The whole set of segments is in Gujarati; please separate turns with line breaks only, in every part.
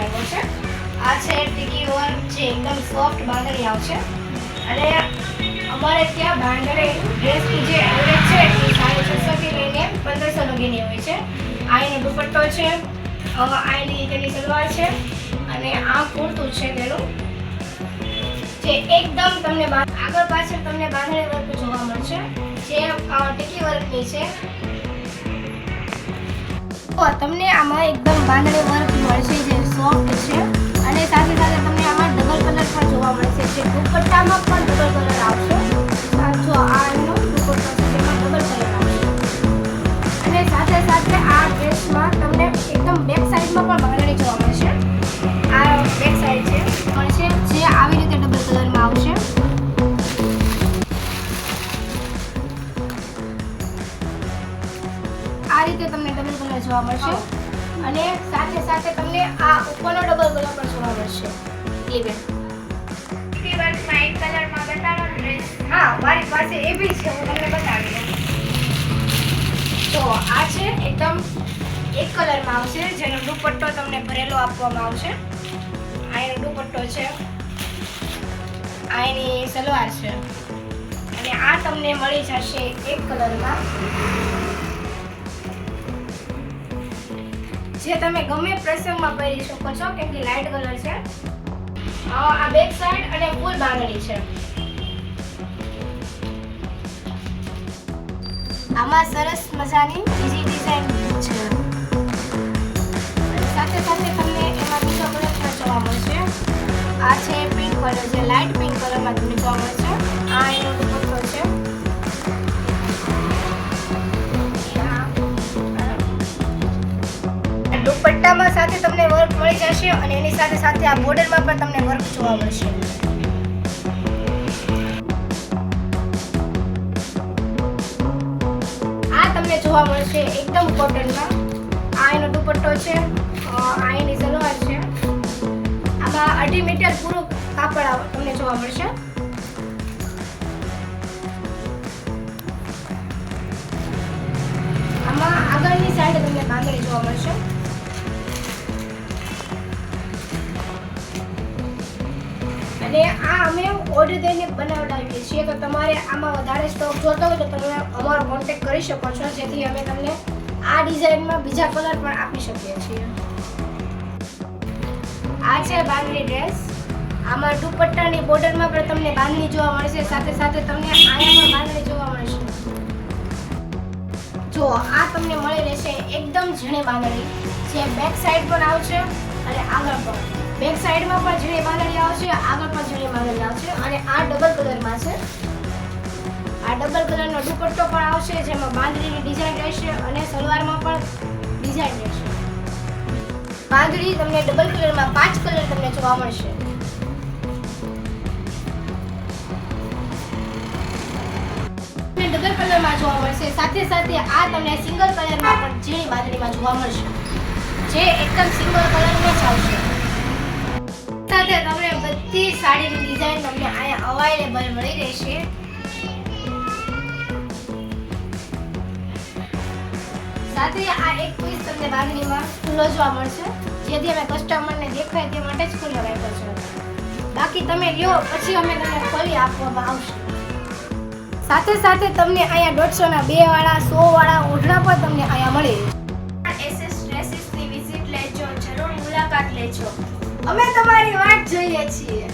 આવ્યો છે. આ છે ટીકી વર્ક છે, એકદમ સોફ્ટ બાંધણી આવશે. અને અમારે ત્યાં બાંધણી ડ્રેસની જે એવરેજ છે એ 650 થી લઈને 1500 સુધીની હોય છે. આ એનો દુપટ્ટો છે, આની તેની સલવાર છે અને આ કુર્તું છે તેનું, જે એકદમ તમને આગળ પાછળ તમને બાંધણી વર્ક જોવા મળશે, જે ટીકી વર્કની છે. તો તમને આમાં એકદમ બાંધણી વર્ક મળશે જે સોફ્ટ છે, અને સાથે સાથે તમને આમાં ડબલ કલર પણ જોવા મળશે, જે દુપટ્ટામાં પણ ડબલ કલર આવશે. જો આ એનો દુપટ્ટો છે તેમાં ડબલ કલર આવશે, અને સાથે સાથે આ ડ્રેસમાં તમને એકદમ બેક સાઈડમાં પણ બાંધણી જોવા મળશે. આ બેક સાઈડ છે મળશે, જે આવી રીતે ડબલ કલરમાં આવશે. આ રીતે તમને ડબલ કલર જોવા મળશે, અને સાથે સાથે તમને આ ઉપરનો ડબલ કલર પણ જોવા મળશે. લીબે
ટીકી વર્કમાં એક કલરમાં બતાવો ડ્રેસ.
હા, મારી પાસે એ બી છે, હું તમને બતાવી દઉં. તો આ છે એકદમ એક કલરમાં આવશે, જેનો દુપટ્ટો તમને ભરેલો આપવામાં આવશે. આ એનો દુપટ્ટો છે, આ એની સલવાર છે, અને આ તમને મળી જશે એક કલરમાં, જે તમે ગમે પ્રસંગમાં પહેરી શકો છો, કેમ કે લાઇટ કલર છે. આ બેક સાઈડ અને ફૂલ બાંધણી છે. આમાં સરસ મજાની બીજી ડિઝાઇન છે, અને સાથે સાથે તમને એમાં બીજો કલર પણ જોવા મળશે. આ છે પિંક કલર, જે લાઇટ પિંક કલરમાં તમને જોવા મળશે. આ એનો દુપટ્ટો છે. દુપટ્ટામાં સાથે તમને વર્ક મળી જશે, અને એની સાથે સાથે આ બોર્ડરમાં પણ તમને વર્ક જોવા મળશે. આ તમને જોવા મળશે એકદમ કોટનમાં. આ એનો દુપટ્ટો છે, આ એની સલવાર છે. આમાં 2.5 મીટર પૂરું કાપડ તમને જોવા મળશે. આમાં આગળની સાઈડ તમને બાંધણી જોવા મળશે. અને આ અમે ઓર્ડર દઈને બનાવડાવીએ છીએ, તો તમારે આમાં વધારે સ્ટોક જોતો હોય તો તમે અમારો કોન્ટેક્ટ કરી શકો છો, જેથી અમે તમને આ ડિઝાઇનમાં બીજા કલર પણ આપી શકીએ છીએ. આ છે બાંધણી ડ્રેસ. આમાં દુપટ્ટાની બોર્ડરમાં પણ તમને બાંધણી જોવા મળશે, સાથે સાથે તમને આયામાં બાંધણી જોવા મળશે. જો આ તમને મળી રહેશે એકદમ ઝીણી બાંધણી, જે બેક સાઈડ પણ આવશે અને આગળ પણ. બેક સાઈડમાં પણ ઝીણી બાંધણી આવશે, આગળ પણ ઝીણી બાંધણી આવશે, અને આ ડબલ કલરમાં છે. આ ડબલ કલરનો દુપટ્ટો પણ આવશે, જેમાં બાંધણીની ડિઝાઇન રહેશે, અને સલવારમાં પણ ડિઝાઇન રહેશે. બાંધણી તમને ડબલ કલરમાં 5 કલર તમને જોવા મળશે. ડબલ કલરમાં જોવા મળશે, સાથે સાથે આ તમને સિંગલ કલરમાં પણ ઝીણી બાંધણીમાં જોવા મળશે, જે એકદમ સિંગલ કલરમાં જ આવશે. સાથે તમને બધી સાડીની ડિઝાઇન તમને અહીંયા અવેલેબલ મળી રહેશે. સાથે આ એક પીસ તમને બાંધણીમાં ખુલ્લો જોવા મળશે, જેથી અમે કસ્ટમરને દેખાય તે માટે જ ખુલ્લો રાખ્યો છે. બાકી તમે લ્યો પછી અમે તમને ખોલી આપવામાં આવશે. સાથે સાથે તમને અહીંયા 150 ના 2 વાળા 100 વાળા ઓઢણા પણ તમને અહીંયા મળે.
એસએસ ડ્રેસીસની વિઝિટ લેજો, જરૂર મુલાકાત લેજો.
અમે તમારી વાટ જોઈએ છીએ.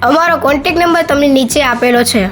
અમારો કોન્ટેક્ટ નંબર તમને નીચે આપેલો છે.